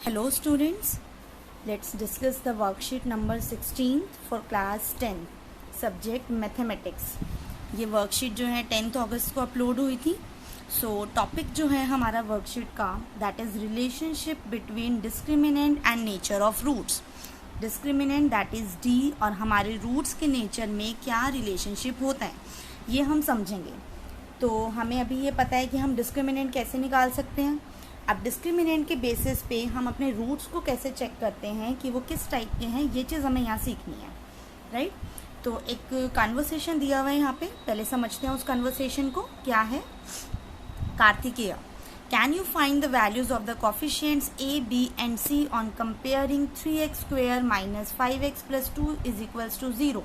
Hello students, let's discuss the worksheet number 16 for class 10 subject mathematics। ये worksheet जो है 10th अगस्त को upload हुई थी। टॉपिक जो है हमारा वर्कशीट का that is relationship between discriminant and nature of roots. Discriminant that is D और हमारे रूट्स के नेचर में क्या रिलेशनशिप होता है ये हम समझेंगे। तो हमें अभी ये पता है कि हम डिस्क्रिमिनेंट कैसे निकाल सकते हैं। अब डिस्क्रिमिनेंट के बेसिस पे हम अपने रूट्स को कैसे चेक करते हैं कि वो किस टाइप के हैं, ये चीज़ हमें यहाँ सीखनी है, राइट। तो एक कन्वर्सेशन दिया हुआ है यहाँ पे, पहले समझते हैं उस कन्वर्सेशन को। क्या है? Kartikeya, can you find the values of the coefficients a, b and c on comparing 3x square minus 5x plus 2 is equals to 0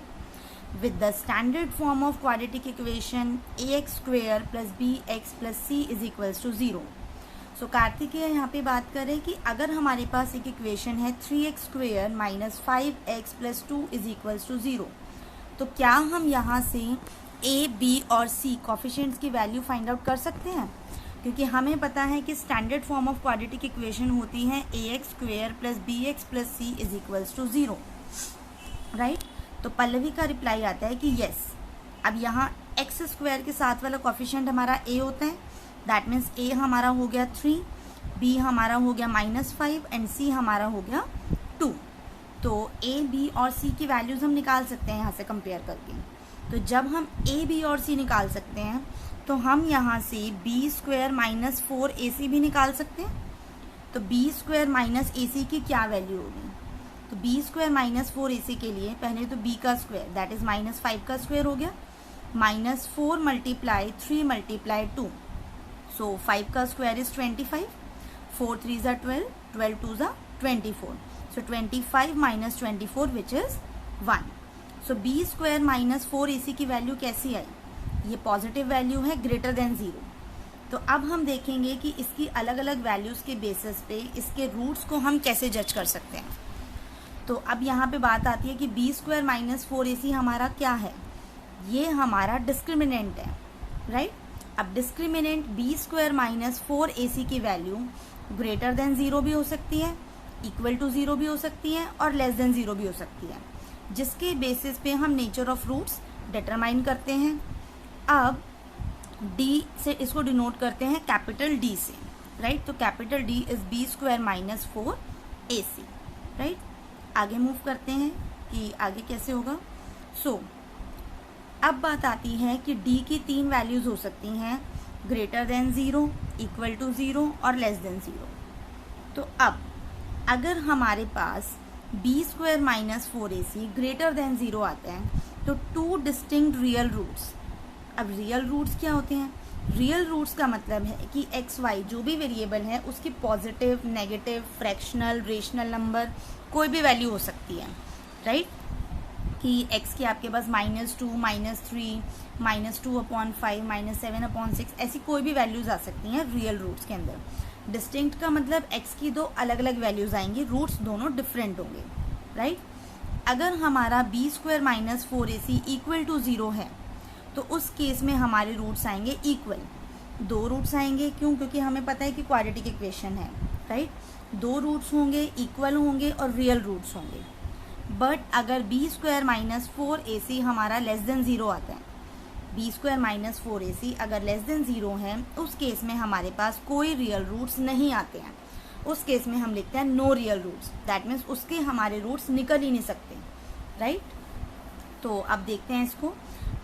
with the standard form of quadratic equation ax square plus bx plus c is equals to 0। सो कार्तिकेय यहाँ पे बात करें कि अगर हमारे पास एक equation है 3x square minus 5x plus 2 is equals to 0, तो क्या हम यहाँ से a, b और c कोफिशिएंट्स की वैल्यू फाइंड आउट कर सकते हैं? क्योंकि हमें पता है कि standard form of quadratic equation होती है ax square plus bx plus c is equals to 0, right. तो पल्लवी का रिप्लाई आता है कि यस। अब यहाँ x स्क्वेयर के साथ वाला कोफिशिएंट हमारा a होता है, दैट मीन्स a हमारा हो गया 3, b हमारा हो गया -5 एंड c हमारा हो गया 2। तो a, b और c की वैल्यूज हम निकाल सकते हैं यहाँ से कंपेयर करके। तो जब हम a, b और c निकाल सकते हैं तो हम यहाँ से b स्क्वायर माइनस 4ac भी निकाल सकते हैं। तो b स्क्वायर माइनस ac की क्या वैल्यू होगी? तो b स्क्वायर माइनस 4ac के लिए पहले तो b का स्क्वायर दैट इज -5 का स्क्वायर हो गया, -4 मल्टीप्लाई 3 मल्टीप्लाई 2। So 5 का स्क्वायर इज 25, 4 3 ज़ा 12, 12 2 ज़ा 24। So 25 minus 24 which is 1। So b square minus 4ac की वैल्यू कैसी आई? ये पॉजिटिव वैल्यू है, ग्रेटर देन 0। तो अब हम देखेंगे कि इसकी अलग अलग वैल्यूज़ के बेसिस पे इसके रूट्स को हम कैसे जज कर सकते हैं। तो अब यहाँ पे बात आती है कि b स्क्वायर माइनस 4ac हमारा क्या है? ये हमारा डिस्क्रिमिनेंट है, राइट। अब discriminant b square minus 4ac की वैल्यू ग्रेटर देन 0 भी हो सकती है, इक्वल टू 0 भी हो सकती है और लेस देन 0 भी हो सकती है, जिसके बेसिस पे हम नेचर ऑफ रूट्स डिटरमाइन करते हैं। अब d से इसको डिनोट करते हैं कैपिटल D से, राइट। तो capital D is b square minus 4ac, right. आगे मूव करते हैं कि आगे कैसे होगा। अब बात आती है कि d की 3 वैल्यूज हो सकती हैं, ग्रेटर देन 0, इक्वल टू 0 और लेस देन 0। तो अब अगर हमारे पास b square minus 4ac greater than 0 आता है तो 2 डिस्टिंक्ट रियल रूट्स। अब रियल रूट्स क्या होते हैं? रियल रूट्स का मतलब है कि एक्स वाई जो भी वेरिएबल है उसकी positive, negative, fractional, rational number कोई भी वैल्यू हो सकती है, राइट। कि x की आपके पास -2, -3, -2/5, -7/6 ऐसी कोई भी वैल्यूज आ सकती हैं रियल रूट्स के अंदर। डिस्टिंक्ट का मतलब x की 2 अलग अलग वैल्यूज आएंगी, रूट्स दोनों डिफरेंट होंगे, राइट। अगर हमारा b square minus 4ac equal to 0 है तो उस केस में हमारे रूट्स आएंगे इक्वल। 2 रूट्स आएंगे, क्यों? क्योंकि हमें पता है कि क्वाड्रेटिक इक्वेशन है, राइट। 2 रूट्स होंगे, इक्वल होंगे और रियल रूट्स होंगे। बट अगर b स्क्वायर माइनस 4ac हमारा लेस देन 0 आता है, b स्क्वायर माइनस 4ac अगर लेस देन 0 है, उस केस में हमारे पास कोई रियल रूट्स नहीं आते हैं। उस केस में हम लिखते हैं no real roots, that means उसके हमारे रूट्स निकल ही नहीं सकते, राइट। तो अब देखते हैं इसको।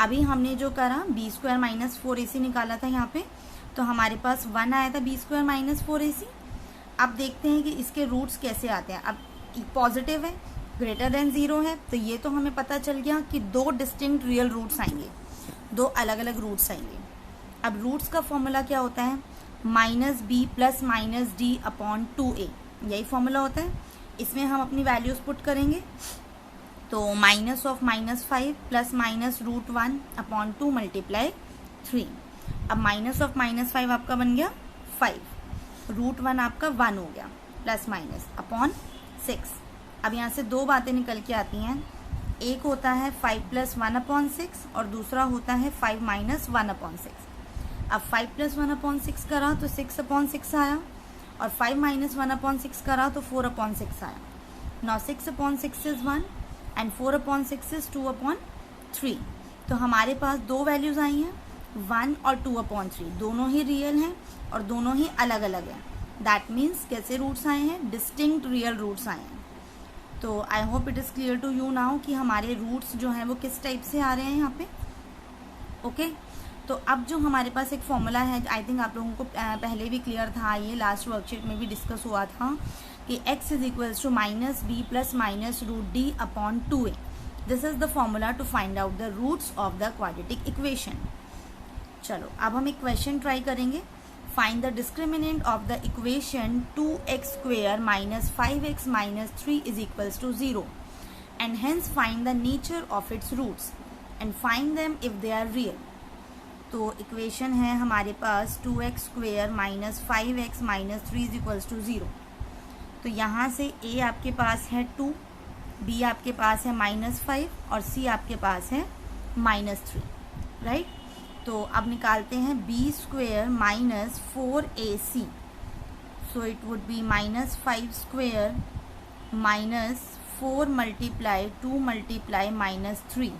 अभी हमने जो करा b स्क्वायर माइनस 4ac निकाला था यहाँ पे, तो हमारे पास 1 आया था b स्क्वायर माइनस 4ac। अब देखते हैं कि इसके रूट्स कैसे आते हैं। अब पॉजिटिव है, ग्रेटर देन 0 है, तो ये तो हमें पता चल गया कि 2 डिस्टिंक्ट रियल रूट्स आएंगे, 2 अलग अलग रूट्स आएंगे। अब रूट्स का फॉर्मूला क्या होता है? -b plus -d upon 2a, यही फॉर्मूला होता है। इसमें हम अपनी वैल्यूज पुट करेंगे। तो -5 प्लस -√1 अपॉन 2 मल्टीप्लाई 3। अब -5 आपका बन गया 5, √1 आपका 1 हो गया, प्लस माइनस अपॉन 6। अब यहाँ से 2 बातें निकल के आती हैं, एक होता है 5 प्लस 1/6 और दूसरा होता है 5 माइनस 1/6। अब 5 प्लस 1/6 करा तो 6/6 आया, और 5 माइनस 1/6 करा तो 4/6 आया. Now 6/6 is 1 and 4/6 is 2/3. तो हमारे पास दो वैल्यूज आई हैं, 1 और 2/3. दोनों ही रियल हैं और दोनों ही अलग अलग हैं. दैट मीन्स कैसे रूट्स आए हैं, डिस्टिंक्ट रियल रूट्स आए हैं. तो I hope it is clear to you now कि हमारे रूट्स जो हैं वो किस टाइप से आ रहे हैं यहाँ पे. ओके तो अब जो हमारे पास एक फॉर्मूला है, आई थिंक आप लोगों को पहले भी क्लियर था, ये लास्ट वर्कशीट में भी डिस्कस हुआ था कि x is equals to -b plus -√d/2a. This is the formula to find out the roots of the quadratic equation. चलो अब हम एक क्वेश्चन ट्राई करेंगे. Find the discriminant of the equation 2x² - 5x - 3 is equals to 0 and hence find the nature of its roots and find them if they are real. तो equation है हमारे पास 2x² - 5x - 3 is equals to 0. तो यहाँ से a आपके पास है 2, b आपके पास है -5 और c आपके पास है -3, राइट. तो अब निकालते हैं b² - 4ac. So it would be -5² - 4 × 2 × -3.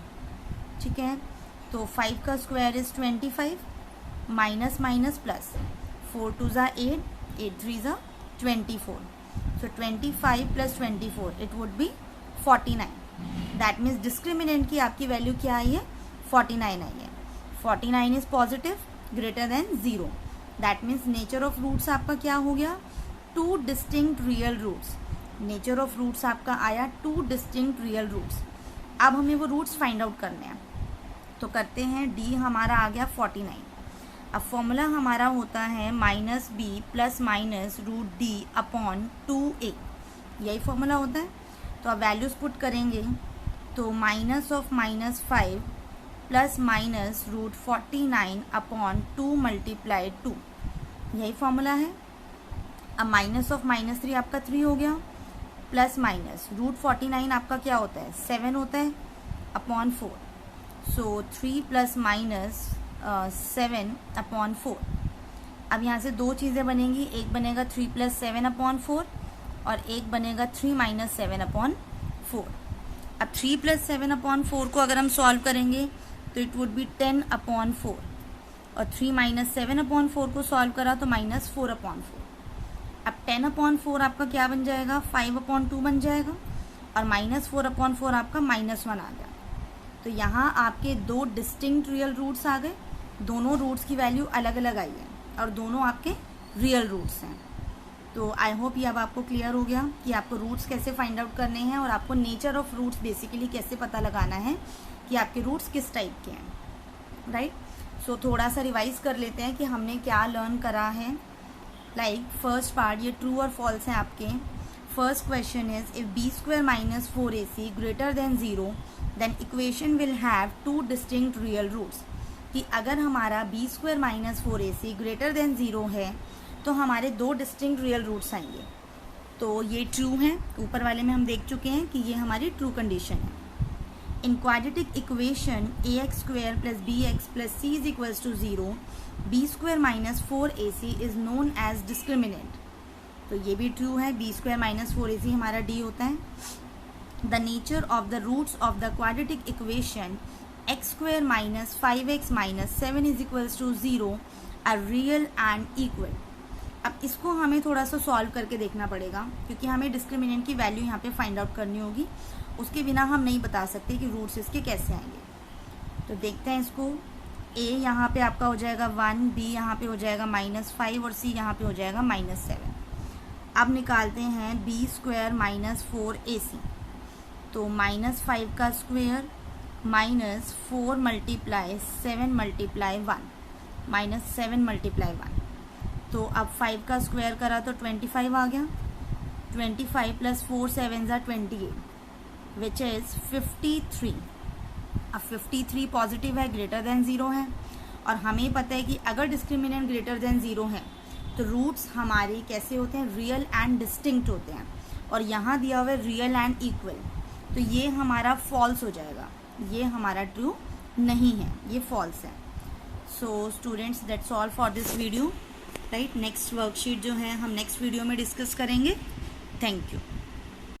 ठीक है, तो 5 का square is 25, minus minus plus, 4 2 ज़ा 8, 8 3 ज़ा 24. So 25 plus 24 it would be 49. That means discriminant की आपकी वैल्यू क्या आई है, 49 आई है. 49 is positive greater than 0. That means nature of roots आपका क्या हो गया, 2 distinct real roots. nature of roots आपका आया 2 distinct real roots. अब हमें वो roots find out करने हैं, तो करते हैं. d हमारा आ गया 49. अब फॉर्मूला हमारा होता है -b प्लस -√d/2a. यही फॉर्मूला होता है. तो अब वैल्यूज पुट करेंगे तो -5 प्लस -√49/2 × 2. यही फॉर्मूला है. अब -3 आपका 3 हो गया, प्लस -√49 आपका क्या होता है, 7 होता है /4. सो 3 प्लस -7/4. अब यहाँ से दो चीज़ें बनेंगी, एक बनेगा 3 + 7/4 और एक बनेगा 3 - 7/4. अब 3 + 7/4 को अगर हम सॉल्व करेंगे तो इट वुड बी 10/4 और 3 - 7/4 को सॉल्व करा तो -4/4. अब 10/4 आपका क्या बन जाएगा, 5/2 बन जाएगा और -4/4 आपका -1 आ गया. तो यहाँ आपके दो डिस्टिंक्ट रियल रूट्स आ गए. दोनों रूट्स की वैल्यू अलग अलग आई है और दोनों आपके रियल रूट्स हैं. तो आई होप ये अब आपको क्लियर हो गया कि आपको रूट्स कैसे फाइंड आउट करने हैं और आपको नेचर ऑफ रूट्स बेसिकली कैसे पता लगाना है कि आपके रूट्स किस टाइप के हैं, राइट. सो थोड़ा सा रिवाइज कर लेते हैं कि हमने क्या लर्न करा है. लाइक फर्स्ट पार्ट, ये ट्रू और फॉल्स हैं आपके. First question is if b² - 4ac greater than 0 then equation will have 2 distinct real roots. कि अगर हमारा b² - 4ac ग्रेटर देन 0 है तो हमारे दो डिस्टिंक्ट रियल रूट्स आएंगे. तो ये ट्रू हैं. ऊपर वाले में हम देख चुके हैं कि ये हमारी ट्रू कंडीशन है. In quadratic equation ax² + bx + c is equals to 0, b² - 4ac is known as discriminant. तो ये भी ट्रू है. b² - 4ac हमारा d होता है. The nature of the roots of the quadratic equation x² - 5x - 7 is equals to 0 are real and equal. अब इसको हमें थोड़ा सा सॉल्व करके देखना पड़ेगा क्योंकि हमें डिस्क्रिमिनेंट की वैल्यू यहाँ पे फाइंड आउट करनी होगी. उसके बिना हम नहीं बता सकते कि रूट्स इसके कैसे आएंगे. तो देखते हैं इसको. a यहाँ पे आपका हो जाएगा 1, b यहाँ पे हो जाएगा -5 और c यहाँ पे हो जाएगा -7. अब निकालते हैं b² - 4ac. तो -5 का स्क्वायर -4 × 7 × 1 -7 × 1. तो अब 5 का स्क्वायर करा तो 25 आ गया. 25 + 4 7 = 28 विच इज़ 53. अब 53 पॉजिटिव है, ग्रेटर देन 0 है और हमें पता है कि अगर डिस्क्रिमिनेंट ग्रेटर देन 0 है तो रूट्स हमारे कैसे होते हैं, रियल एंड डिस्टिंक्ट होते हैं. और यहाँ दिया हुआ है रियल एंड इक्वल, तो ये हमारा फॉल्स हो जाएगा. ये हमारा ट्रू नहीं है, ये फॉल्स है. So students, that's all for this video. Right. Next worksheet जो है हम नेक्स्ट वीडियो में डिस्कस करेंगे। Thank you.